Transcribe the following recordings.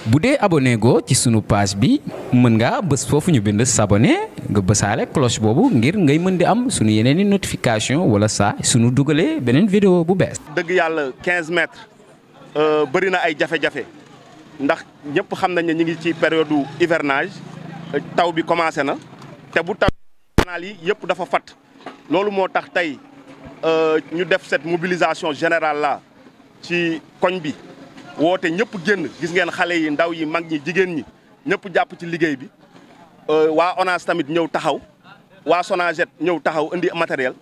bu dee abonné go ci sunu page bi mën ngaa bës foofu ñu bind s'abonner nga bësaale cloche boobu ngir ngay mën di am sunu yeneen i notification wala saa sunu dugalee beneen vidéo bu bees. dëgg yàlla 15 mètres bëri na ay jafe-jafe ndax ñëpp xam nañ ne ñu ngi ci période hivernage taw bi commencé na te bu taw canal yi yëpp dafa fat loolu moo tax tey ñu def cette mobilisation générale là ci koñ bi. woote ñëpp génn gis ngeen xale yi ndaw yi mag ñi jigéen ñi ñëpp jàpp ci liggéey bi waa ONAS tamit ñëw taxaw waa SONAGED ñëw taxaw indi matériel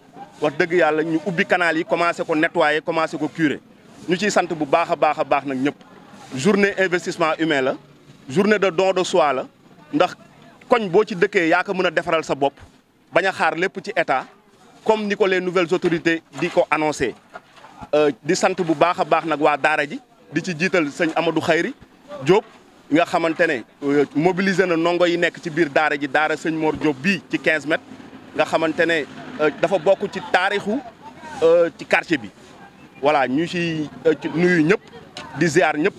wax dëgg yàlla ñu ubbi canal yi commencé ko nettoyer commencé ko curer ñu ciy sant bu baax a baax nag ñëpp. journée investissement humain la journée de don de soi la ndax koñ boo ci dëkkee yaa ko mën a defaral sa bopp bañ a xaar lépp ci état comme ni ko les nouvelles autorités di ko annoncé di sant bu baax a baax nag waa daara ji. di ci jiital sëñ Amadou Khayri Diop nga xamante ne mobiliser na ndongo yi nekk ci biir daara ji daara sëñ Mor Diop bii ci 15 mètres nga xamante ne dafa bokk ci taarixu ci quartier bi. voilà ñu ci nuyu ñëpp di ziar ñëpp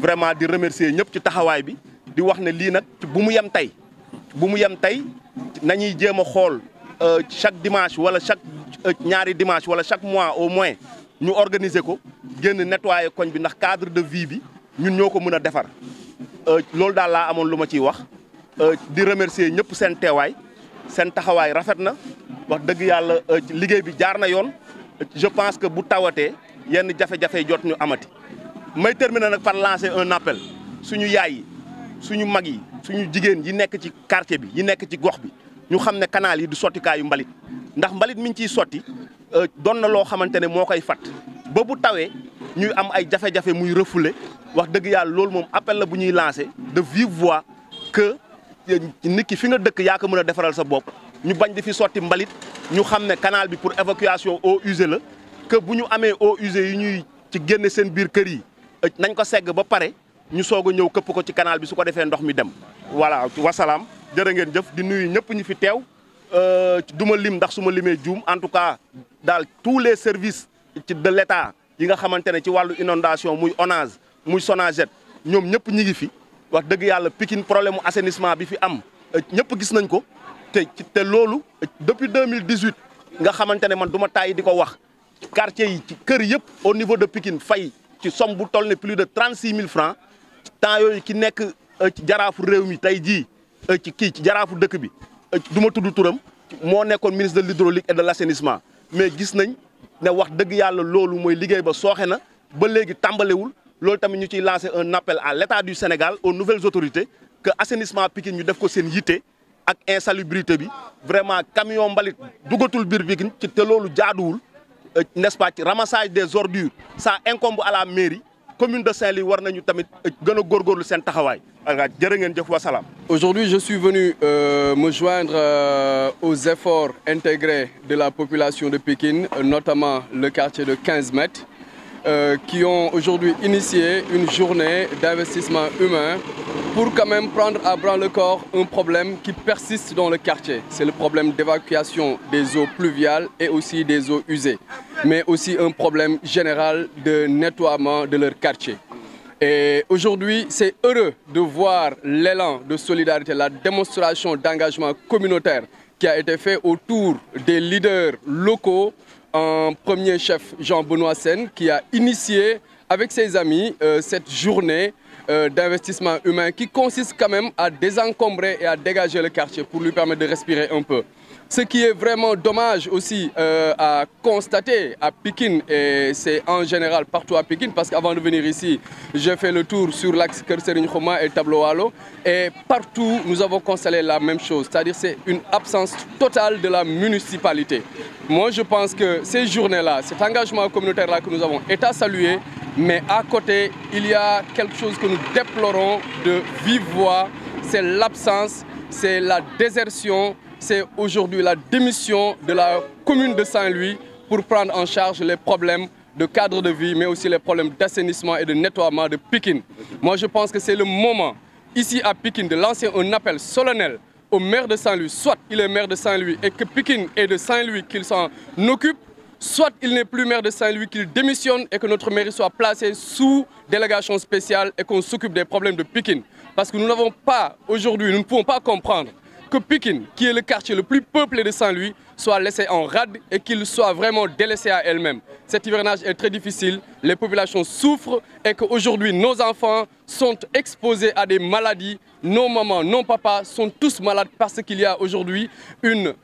vraiment di remercier ñëpp ci taxawaay bi di wax ne lii nag bu mu yem tey nañuy jéem a xool chaque dimanche wala chaque ñaari dimanche wala chaque mois au moins ñu organiser ko. génn nettoyer koñ bi ndax cadre de vie bi ñun ñoo ko mën a defar loolu daal laa amoon lu ma ciy wax di remercier ñëpp seen teewaay seen taxawaay rafet na wax dëgg yàlla liggéey bi jaar na yoon je pense que bu tawatee yenn jafe-jafe jot ñu amati. may terminer nag par lancer un appel suñu yaay yi suñu mag yi suñu jigéen yi nekk ci quartier bi yi nekk ci gox bi ñu xam ne canal yi du sottikaayu mbalit ndax mbalit mi ñu ciy sotti doon na loo xamante ne moo koy fat ba bu tawee ñuy am ay jafe-jafe muy refoulé wax dëgg yàlla loolu moom appel la bu ñuy lancé de vive voix que nit ki fi nga dëkk yaa ko mën a defaral sa bopp ñu bañ di fi sotti mbalit ñu xam ne canal bi pour évacuation eaux usées la que bu ñu amee eaux usées yi ñuy ci génne seen biir kër yi nañ ko segg ba pare ñu soog a ñëw këpp ko ci canal bi su ko defee ndox mi dem. voilà wasalaam jërë ngeen jëf di nuyu ñëpp ñu fi teew duma lim ndax su ma limee juum en tout cas daal tous les services de l'État yi nga xamante ne ci wàllu inondation muy ONAS muy SONAGED ñoom ñëpp ñi ngi fi wax dëgg yàlla Pikine problème mu assainissement bi fi am ñëpp gis nañ ko te loolu depuis 2018 nga xamante ne man du ma tàyyi di ko wax quartier yi ci kër yëpp au niveau de Pikine fay ci somme bu toll ne plus de 36 000 francs temps yooyu ki nekk ci jaraafu réew mi tey jii ci jaraafu dëkk bi du ma tudd turam moo nekkoon ministre de l'hydraulique et de l'assainissement mais gis nañ ne wax dëgg yàlla loolu mooy liggéey ba sooxe na ba léegi tàmbalewul loolu tamit ñu ciy lancer un appel à l'État du Sénégal aux nouvelles autorités que assainissement Pikine ñu def ko seen yitte ak insalubrité bi vraiment camion mbalit dugatul biir Pikine ci te loolu jaaduwul n'est-ce pas ci ramassage des ordures ça incombe à la mairie commune de Saint-Louis war nañu tamit gën a góorgóorlu seen taxawaay jërë ngeen jëf wa salaam. Aujourd'hui, je suis venu me joindre aux efforts intégrés de la population de Pikine, notamment le quartier de 15 mètres, qui ont aujourd'hui initié une journée d'investissement humain pour quand même prendre à bras-le-corps un problème qui persiste dans le quartier. C'est le problème d'évacuation des eaux pluviales et aussi des eaux usées, mais aussi un problème général de nettoiement de leur quartier. Et aujourd'hui, c'est heureux de voir l'élan de solidarité, la démonstration d'engagement communautaire qui a été fait autour des leaders locaux, en premier chef Jean-Benoît Sène, qui a initié avec ses amis cette journée d'investissement humain qui consiste quand même à désencombrer et à dégager le quartier pour lui permettre de respirer un peu. Ce qui est vraiment dommage aussi à constater à Pikine, et c'est en général partout à Pikine, parce qu'avant de venir ici, j'ai fait le tour sur l'axe Keur Serigne Khouma et Tableau Walo, et partout nous avons constaté la même chose, c'est-à-dire c'est une absence totale de la municipalité. Moi je pense que ces journées-là, cet engagement communautaire-là que nous avons est à saluer, mais à côté, il y a quelque chose que nous déplorons de vive voix, c'est l'absence, c'est la désertion, c'est aujourd'hui la démission de la commune de Saint-Louis pour prendre en charge les problèmes de cadre de vie, mais aussi les problèmes d'assainissement et de nettoiement de Pikine. Moi, je pense que c'est le moment, ici à Pikine, de lancer un appel solennel au maire de Saint-Louis, soit il est maire de Saint-Louis et que Pikine est de Saint-Louis qu'il s'en occupe, soit il n'est plus maire de Saint-Louis, qu'il démissionne et que notre mairie soit placée sous délégation spéciale et qu'on s'occupe des problèmes de Pikine. Parce que nous n'avons pas, aujourd'hui, nous ne pouvons pas comprendre que Pikine, qui est le quartier le plus peuplé de Saint-Louis, soit laissé en rade et qu'il soit vraiment délaissé à elle-même. Cet hivernage est très difficile, les populations souffrent et qu'aujourd'hui nos enfants sont exposés à des maladies. Nos mamans, nos papas sont tous malades parce qu'il y a aujourd'hui une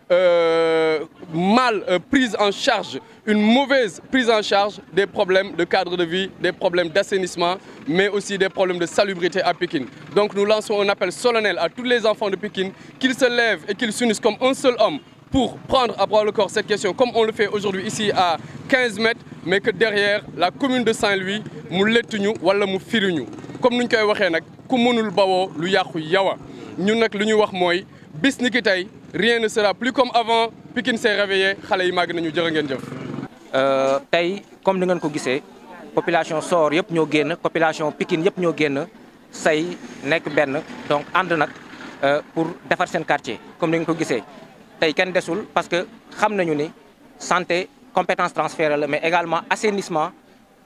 prise en charge, une mauvaise prise en charge des problèmes de cadre de vie, des problèmes d'assainissement, mais aussi des problèmes de salubrité à Pikine. Donc nous lançons un appel solennel à tous les enfants de Pikine qu'ils se lèvent et qu'ils s'unissent comme un seul homme pour prendre à bras le corps cette question, comme on le fait aujourd'hui ici à 15 mètres, mais que derrière la commune de Saint-Louis, mu lettuñu wala mu firiñu. Comme nous l'avons dit, ku mënul bawoo lu yàqu yawa ñun nag lu ñu wax mooy bis ni ki tey rien ne sera plus comme avant. Pikine s'est réveillé, xale yi màgg nañu jërë ngeen jëf. Tey comme ni ngeen ko gisee population Soor yëpp ñoo génn, population Pikine yëpp ñoo génn say nekk benn donc ànd nag pour defar seen quartier comme ni ngeen ko gisee. Tey kenn desul parce que xam nañu ni santé compétence transférée la mais également assainissement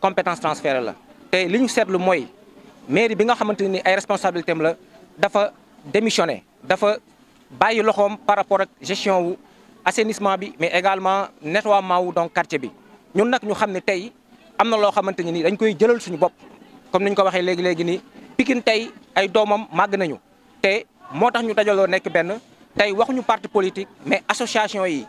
compétence transférée la te li ñu seetlu mooy mairie bi nga xamante ni ay responsabilité am la dafa démissionné dafa bàyyi loxoom par rapport ak gestion wu assainissement bi mais également nettoiement wu donc quartier bi ñun nag ñu xam ne tey am na loo xamante ni dañ koy jëlal suñu bopp comme ni ñu ko waxee léegi ni Pikine tey ay doomam màgg nañu te moo tax ñu dajaloo nekk benn. Tey waxuñu parti politique mais association yi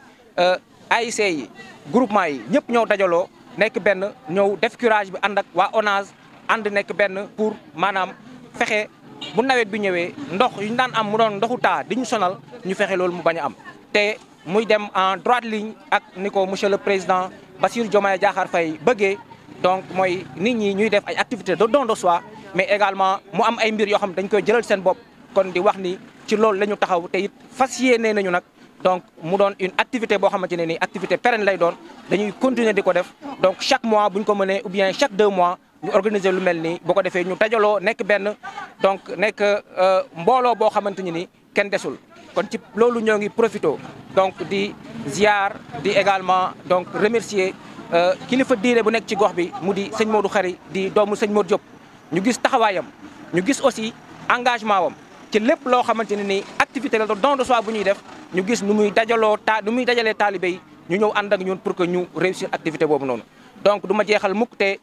AIC yi groupement yi ñëpp ñoo dajaloo nekk benn ñëw def curage bi ànd ak waa ONAS ànd nekk benn pour maanaam fexe bu nawet bi ñëwee ndox yu ñu daan am mu doon ndoxu taa di ñu sonal ñu fexe loolu mu bañ a am. te muy dem en droite ligne ak ni ko monsieur le président Bassirou Diomaye Diakhar Faye bëggee donc mooy nit ñi ñuy def ay activités de don de soi mais également mu am ay mbir yoo xam dañ koy jëlal seen bopp kon di wax ni. ci loolu la ñu taxaw te it fas yéene nañu nag donc mu doon une activité boo xamante ne nii activité pérenne lay doon dañuy continuer di ko def donc chaque mois bu ñu ko mënee ou bien chaque 2 mois ñu organiser lu mel nii boo ko defee ñu dajaloo nekk benn donc nekk mbooloo boo xamante ni nii kenn desul. kon ci loolu ñoo ngi profito donc di ziar di également donc remercier kilifa diine bu nekk ci gox bi mu di sëñ Modou Khari di doomu sëñ Modou Diop ñu gis taxawaayam ñu gis aussi engagement wam. ci lépp loo xamante ne ni activité la don de soi bu ñuy def ñu gis nu muy dajalee taalibe yi ñu ñëw ànd ak ñun pour que ñu réussir activité boobu noonu. donc du ma jeexal mukk te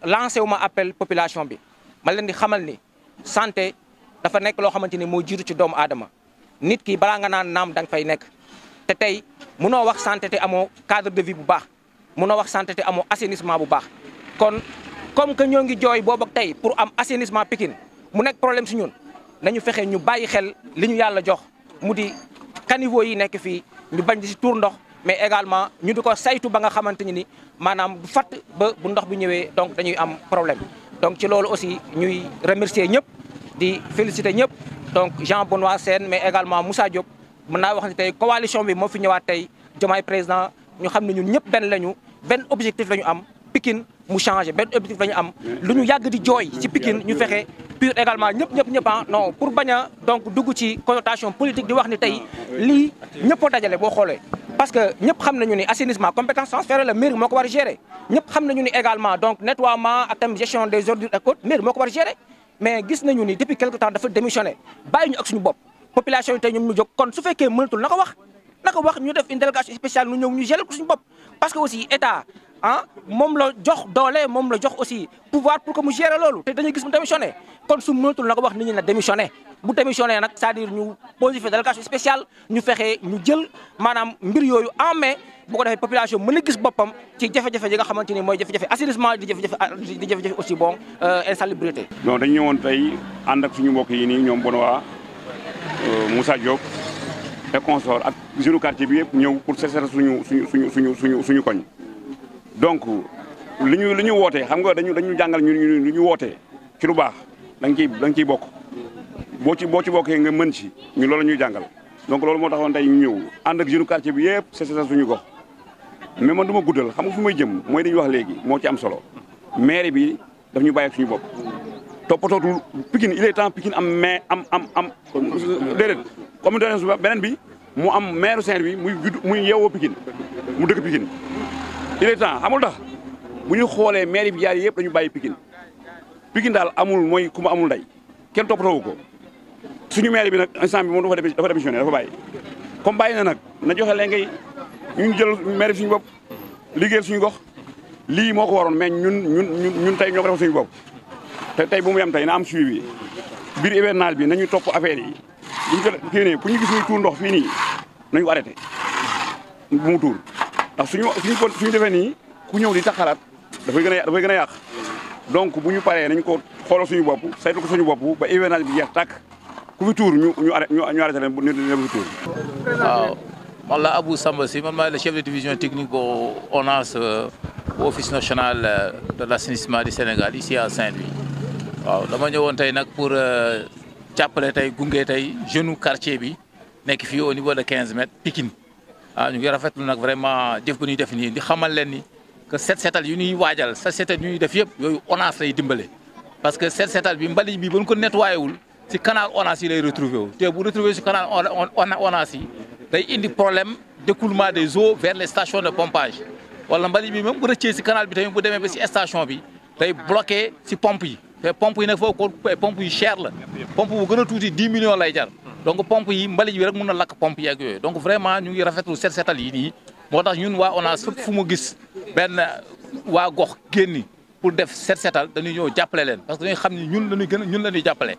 lancé wu ma appel population bi ma leen di xamal ni santé dafa nekk loo xamante ni moo jiitu ci doomu aadama nit ki balaa nga naan naam da nga fay nekk te tey mënoo wax santé te amoo cadre de vie bu baax mënoo wax santé te amoo assainissement bu baax kon comme que ñoo ngi jooy boobu ak tey pour am assainissement Pikine mu nekk problème si ñun. nañu fexe ñu bàyyi xel li ñu yàlla jox mu di caniveau yi nekk fii ñu bañ di si tuur ndox mais également ñu di ko saytu ba nga xamante ni maanaam du fatt ba bu ndox bi ñëwee donc dañuy am problème. donc ci loolu aussi ñuy remercier ñëpp di féliciter ñëpp donc Jean Benoît Sène mais également Moussa Diop mën naa wax ni tey coalition bi moo fi ñëwaat tey Diomaye président ñu xam ne ñun ñëpp benn lañu benn objectif la ñu am Pikine mu changé benn objectif la ñu am lu ñu yàgg di jooy ci Pikine ñu fexe. PUR également ñëpp non pour bañ a donc dugg ci connotation politique di wax ni tey lii ñëpp a dajale boo xoolee. parce que ñëpp xam nañu ni assainissement compétence transférée la mairie moo ko war a gérer ñëpp xam nañu ni également donc nettoiement ak tam gestion des ordures ak autres mairie moo ko war a gérer mais gis nañu ni depuis quelque temps dafa démissionné bàyyi ñu ak suñu bopp population yi tey ñoom ñu jóg kon su fekkee mënatul na ko wax ñu def une délégation spéciale ñu ñëw ñu gérer ko suñu bopp parce que aussi état moom la jox doole moom la jox aussi pouvoir pour que mu gérer loolu te dañuy gis mu démissionné kon su mënatul na ko wax nit ñi na démissionné bu démissionné nag c'est-à-dire ñu posé fi délégation spéciale ñu fexe ñu jël maanaam mbir yooyu en main bu ko defee population mën a gis boppam ci jafe-jafe yi nga xamante ni mooy jafe-jafe assainissement di jafe-jafe aussi bon insalubrité. non dañu ñëwoon tey ànd ak suñu mbokk yi nii ñoom Benoît Moussa Diop et consort ak jeune quartier bi yëpp ñëw pour seetal suñu koñ. donc li ñu wootee xam nga dañu jàngal ñu wootee ci lu baax da nga ciy bokk boo ci bokkee nga mën ci ñu loolu la ñuy jàngal donc loolu moo taxoon tey ñu ñëw ànd ak jeune quartier bi yëpp c'est ça suñu gox mais man du ma guddal xam nga fu may jëm mooy dañuy wax léegi moo ci am solo maire bi daf ñu bàyyi ak suñu bopp toppatootul Pikine il est temps Pikine am mais am déedéet comme beneen bi mu am maire Saint-Louis muy yeewoo Pikine mu dëkk Pikine il est temps amul tax bu ñu xoolee mairie bi jaar yëpp dañu bàyyi Pikine daal amul mooy ku ma amul ndey kenn toppatoo ko suñu maire bi nag instant bi moom dafa démissionné dafa bàyyi comme bàyyi na nag na joxe leen ngay ñu jël maire bi suñu bopp liggéeyal suñu gox lii moo ko waroon mais ñun tey ñoo ko defal suñu bopp te tey bu mu yem tey na am suivi biir hivernal bi nañu topp affaire yi buñu ko kii ne pour ñu gis muy tuur ndox fii nii nañu ko arrêté bu mu tuur ndax suñu defee nii ku ñëw di taxalaat dafay gën a yàq donc bu ñu paree nañ ko xoolal suñu bopp saytu ko suñu bopp ba hivernage bi jeex tàkk ku fi tuur ñu arrêté leen bu fi tuur. waaw man la Abou Samba Sy man maay le chef de division technique bu ONAS bu office national de l'assainissement du Sénégal ici à Saint-Louis. waaw dama ñëwoon tey nag pour jàppale tey gunge tey jeune quartier bi nekk fii au niveau de 15 mètres Pikine ñu ngi rafetlu nag vraiment jëf bu ñuy def nii di xamal leen ni. que set setal yu ñuy waajal set setal yu ñuy def yëpp yooyu ONAS lay dimbale parce que set setal bi mbalit bi ba ñu ko nettoyé wul si canal ONAS yi lay retrouvé wu te bu retrouvé si canal ONAS yi day indi problème d'écoulement des eaux vers les stations de pompage wala mbalit bi même bu rëccee si canal bi tamit bu demee ba si station bi day bloqué si pompe yi te pompe yi nag foofu ko pompe yu cher la pompe bu gën a tuuti 10 millions lay jar donc pompe yi mbalit bi rek mën na lakk pompe yi ak yooyu donc vraiment ñu ngi rafetlu set setal yi nii moo tax ñun waa ONAS fépp fu mu gis benn waa gox génni pour def set setal dañuy ñëw jàppale leen parce que dañuy xam ni ñun la ñuy jàppale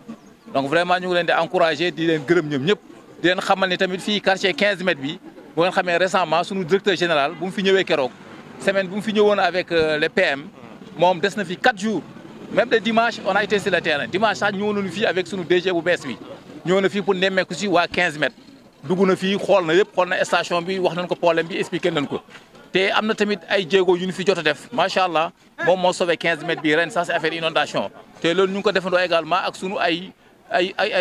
donc vraiment ñu ngi leen di encourager di leen gërëm ñoom ñëpp di leen xamal ni tamit fii quartier 15 mètres bi bu ngeen xamee récemment suñu directeur général bu mu fi ñëwee keroog semaine bu mu fi ñëwoon avec les PM moom des na fi 4 jours même le dimanche on a été sur le terrain dimanche sax ñëw nañu fii avec suñu DG bu bees bi ñëw na fii pour nemmeeku si waa 15 mètres dugg na fii xool na yëpp xool na station bi wax nañ ko problème bi expliqué nañ ko te am na tamit ay jéego yu ñu fi jot a def macha allah moom moo sauvé 15 mètres bi ren ça c'est affaire inondation te loolu ñu ngi ko defandoo également ak sunu ay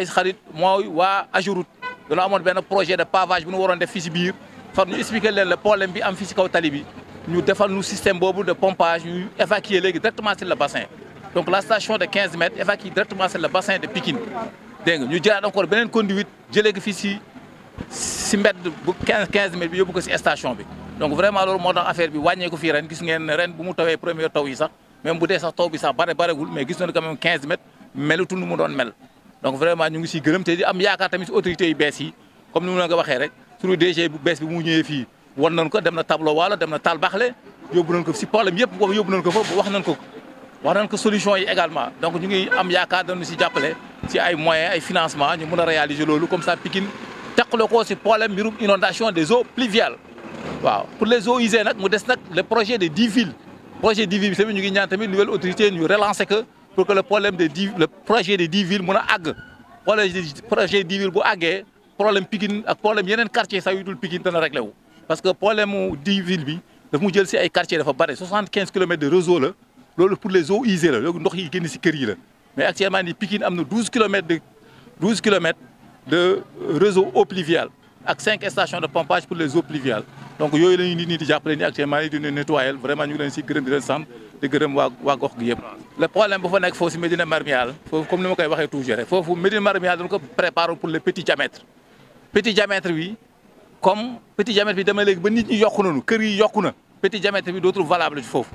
xarit mooy waa Ageroute dañoo amoon benn projet de pavage bu ñu waroon def fii si biir far ñu expliqué leen le problème bi am fii si kaw tali bi ñu defal ñu système boobu de pompage ñu évacuer léegi directement sur le bassin donc la station de 15 mètres évacue directement sur le bassin de Pikine dégg nga ñu jëlaat encore beneen conduite jëlee ko fii si mbedd bu 15 mètres bi yóbbu ko si station bi donc vraiment loolu moo tax affaire bi wàññeeku fii ren gis ngeen ren bu mu tawee première taw yi sax même bu dee sax taw bi sax baregul mais gis nañu quand même 15 mètres melutul nu mu doon mel donc vraiment ñu ngi siy gërëm te di am yaakaar tamit si autorités yu bees yi comme ni mu la nga waxee rek suñu DG bu bees bi mu ñëwee fii wan nañ ko dem na tableau wala dem na taal baxle yóbbu nañ ko si problème yëpp boobu yóbbu nañ ko fa wax nañ ko solution yi également donc ñu ngi am yaakaar dañu si jàppale si ay moyens ay financement ñu mën a réaliser loolu comme ça Pikine teqale ko si problème mbirum inondation des eaux pluviales waaw pour les eaux usées nag mu des nag le projet de 10 villes projet 10 villes bi tamit ñu ngi ñaan tamit nouvelle autorité ñu relancer que pour que le problème de le projet de 10 villes mën a àgg projet 10 villes bu àggee problème Pikine ak problème yeneen quartier sax yu dul Pikine dana réglé wu parce que problème mu 10 villes bi daf mu jël si ay quartiers dafa bare 75 kilomètres de réseau la loolu pour les eaux usées la loolu ndox yi génn si kër yi la mais actuellement nii Pikine am na 12 kilomètres de réseau eau pluviale ak 5 stations de pompage pour les eaux pluviales donc yooyu la ñuy nit ñi di jàppale ni actuellement nii di leen nettoyer vraiment ñu ngi leen si gërëm di leen sant di gërëm waa gox gi yëpp. le problème bu fa nekk foofu si Médina Marmial foofu comme ni ma koy waxee toujours rek foofu Médina Marmial dañu ko préparé pour le petit diamètre bi comme petit diamètre bi dama léegi ba nit ñi yokku nañu kër yi yokku na petit diamètre bi dootul valable ci foofu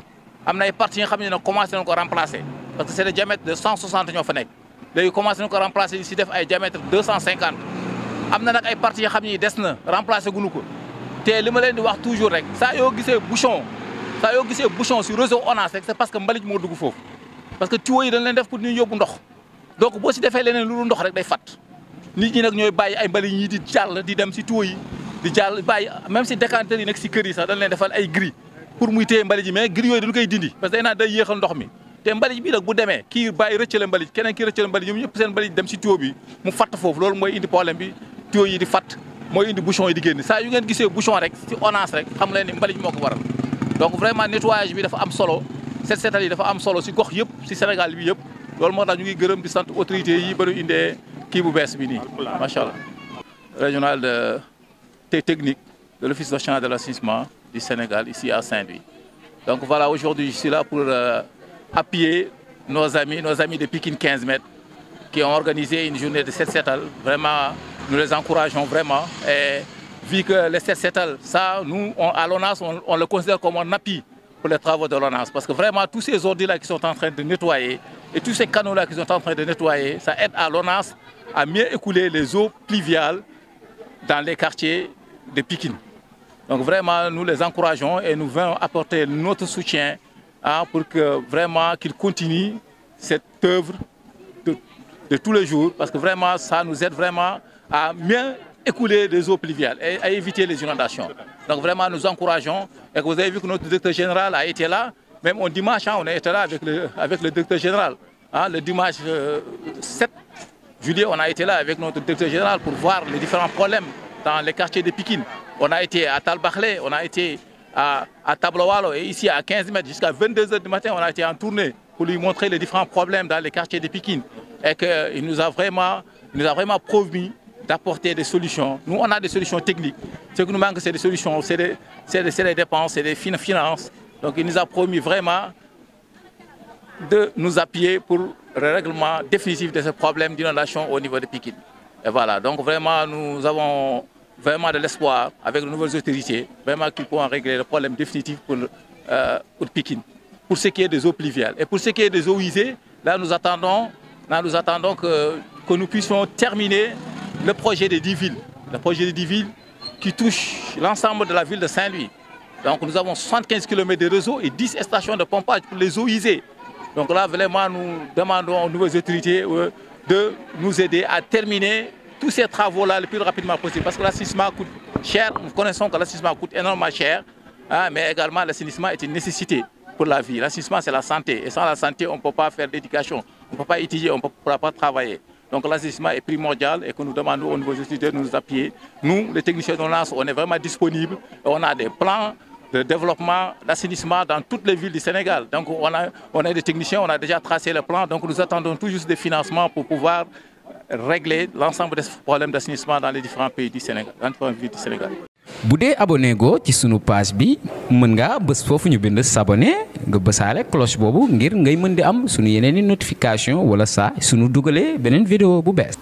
am na ay parties yi nga xam ne commencé nañu ko remplacer parce que c'est le diamètre de 160 ñoo fa nekk léegi commencé nañu ko remplacer si def ay diamètre 250 am na nag ay parties yoo xam ne des na remplacer guñu ko te li ma leen di wax toujours rek saa yoo gisee bouchon si réseau ONAS rek c'est parce que mbalit moo dugg foofu parce que tuyaux yi dañ leen def pour ñu yóbbu ndox donc boo si defee leneen lu ndox rek day fat nit ñi nag ñooy bàyyi ay mbalit yi di jàll di dem si tuyaux yi di jàll bàyyi même si décanteur yi nekk si kër yi sax dañ leen defal ay gris pour muy téye mbalit yi mais gris yooyu dañu koy dindi parce que day naan day yéexal ndox mi te mbalit bi nag bu demee kii bàyyi rëccale mbalit keneen kii rëccale mbalit ñoom ñëpp seen mbalit dem si tuyau bi mu fatt foofu loolu mooy indi problème bi tuyau yi di fatt mooy indi bouchon yi di génn saa yu ngeen gisee bouchon rek si ONAS rek xam leen ni mbalit moo ko waral donc vraiment nettoyage bi dafa am solo set setal yi dafa am solo si gox yëpp si Sénégal bi yëpp loolu moo tax ñu ngi gërëm di sant autorités yi ba ñu indee kii bu bees bi nii macha allah. régional de technique de l'Office national de l'assainissement du Sénégal ici à Saint-Louis. Donc voilà, aujourd'hui je suis là pour appuyer nos amis de Pikine 15 mètres qui ont organisé une journée de set setal. Vraiment, nous les encourageons vraiment. Et vu que les set setal, ça, nous, à l'ONAS, on le considère comme un appui pour les travaux de l'ONAS. Parce que vraiment, tous ces ordures-là qui sont en train de nettoyer et tous ces canaux-là qui sont en train de nettoyer, ça aide à l'ONAS à mieux écouler les eaux pluviales dans les quartiers de Pikine. Donc vraiment, nous les encourageons et nous venons apporter notre soutien pour que vraiment qu'ils continuent cette œuvre de tous les jours, parce que vraiment, ça nous aide vraiment à mieux écouler les eaux pluviales et à éviter les inondations. Donc vraiment, nous encourageons. Et vous avez vu que notre directeur général a été là. Même au dimanche, on a été là avec le directeur général. Le dimanche 7 juillet, on a été là avec notre directeur général pour voir les différents problèmes dans les quartiers de Pikine. On a été à Talbakhlé, on a été à Tablowalo et ici à 15 mètres jusqu'à 22 h du matin, on a été en tournée pour lui montrer les différents problèmes dans les quartiers de Pikine. Et qu'il nous a vraiment promis d'apporter des solutions. Nous, on a des solutions techniques. Ce qui nous manque, c'est des solutions, c'est des dépenses, c'est des finances. Donc il nous a promis vraiment de nous appuyer pour le règlement définitif de ce problème d'inondation au niveau de Pikine. Et voilà, donc vraiment, nous avons vraiment de l'espoir avec les nouvelles autorités, vraiment qu'ils pourront régler le problème définitif pour Pikine. Pour ce qui est des eaux pluviales. Et pour ce qui est des eaux usées, là nous attendons que nous puissions terminer le projet des 10 villes. Le projet des 10 villes qui touche l'ensemble de la ville de Saint-Louis. Donc nous avons 75 km de réseau et 10 stations de pompage pour les eaux usées. Donc là vraiment nous demandons aux nouvelles autorités de nous aider à terminer tous ces travaux-là le plus rapidement possible. Parce que l'assainissement coûte cher. Nous connaissons que l'assainissement coûte énormément cher. Mais également l'assainissement est une nécessité pour la vie. L'assainissement c'est la santé. Et sans la santé on ne peut pas faire d'éducation. On ne peut pas étudier, on ne pourra pas travailler. Donc l'assainissement est primordial et que nous demandons aux nouvelles autorités de nous appuyer. Nous, les techniciens de l'ONAS, on est vraiment disponibles. On a des plans de développement d'assainissement dans toutes les villes du Sénégal. Donc on a des techniciens, on a déjà tracé le plan. Donc nous attendons tout juste des financements pour pouvoir régler l'ensemble des problèmes d'assainissement dans les différents pays du Sénégal, dans les différentes villes du Sénégal. bu dee abonné go ci sunu page bi mën nga bës foofu ñu bind s'abonner nga bësaale cloche boobu ngir ngay mën di am sunu yeneen i notification wala saa sunu dugalee beneen vidéo bu bees